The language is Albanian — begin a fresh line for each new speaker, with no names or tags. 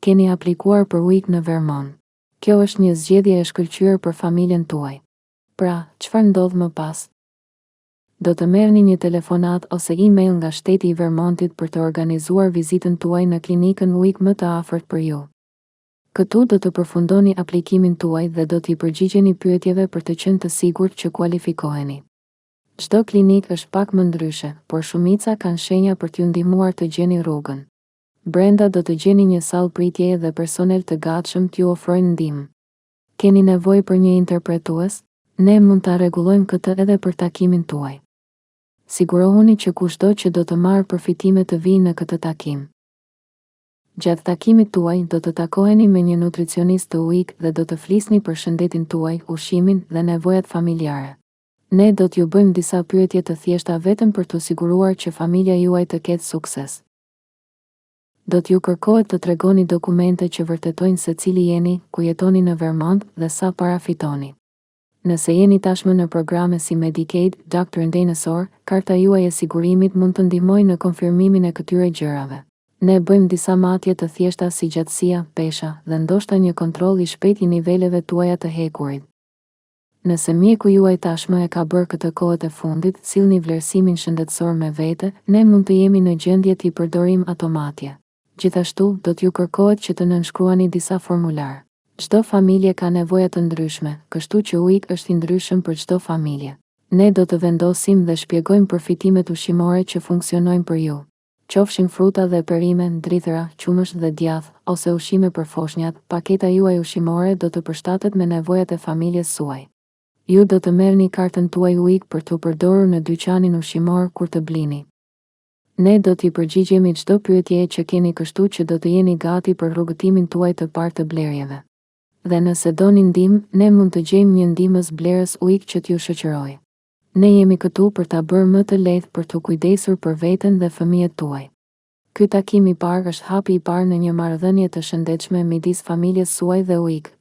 Keni aplikuar për ujk në Vermont. Kjo është një zgjedhje e shkëlqyer për familjen tuaj. Pra, çfarë ndodh më pas? Do të merrni një telefonat ose email nga shteti i Vermontit për të organizuar vizitën tuaj në klinikën ujk më të afërt për ju. Këtu do të përfundoni aplikimin tuaj dhe do t'i përgjigjeni pyetjeve për të qenë të sigurt që kualifikoheni. Çdo klinik është pak më ndryshe, por shumica kanë shenja për t'ju ndihmuar të gjeni rrugën. Brenda do të gjeni një sallë pritjeje dhe personel të gatshëm t'ju ofrojnë ndihmë. Keni nevojë për një interpretues? Ne mund ta rregullojmë këtë edhe për takimin tuaj. Sigurohuni që kushdo që do të marrë përfitime të vijë në këtë takim. Gjatë takimit tuaj do të takoheni me një nutricionist të ujk dhe do të flisni për shëndetin tuaj, ushqimin dhe nevojat familjare. Ne do t'ju bëjmë disa pyetje të thjeshta vetëm për t'u siguruar që familja juaj të ketë sukses. Do t'ju kërkohet të tregoni dokumente që vërtetojnë se cili jeni, ku jetoni në Vermont dhe sa para fitoni. Nëse jeni tashmë në programe si Medicaid, Dr. Dinosaur, karta juaj e sigurimit mund të ndihmojë në konfirmimin e këtyre gjërave. Ne bëjmë disa matje të thjeshta si gjatësia, pesha dhe ndoshta një kontroll i shpejt i niveleve tuaja të hekurit. Nëse mjeku juaj tashmë e ka bërë këtë kohët e fundit, sillni vlerësimin shëndetësor me vete, ne mund të jemi në gjendje t'i përdorim ato matje. Gjithashtu, do t'ju kërkohet që të nënshkruani disa formular. Çdo familje ka nevoja të ndryshme, kështu që ujk është i ndryshëm për çdo familje. Ne do të vendosim dhe shpjegojmë përfitimet ushqimore që funksionojnë për ju. Qofshin fruta dhe perime, drithëra, qumësht dhe djath, ose ushqime për foshnjat, paketa juaj ushqimore do të përshtatet me nevojat e familjes suaj. Ju do të merrni kartën tuaj ujk për t'u përdorur në dyqanin ushqimor kur të blini. Ne do t'i përgjigjemi çdo pyetje që keni, kështu që do të jeni gati për rrugëtimin tuaj të parë të blerjeve. Dhe nëse doni ndihmë, ne mund të gjejmë një ndihmës blerës ujk që t'ju shoqërojë. Ne jemi këtu për ta bërë më të lehtë për t'u kujdesur për veten dhe fëmijët tuaj. Ky takim i parë është hapi i parë në një marrëdhënie të shëndetshme midis familjes suaj dhe ujk.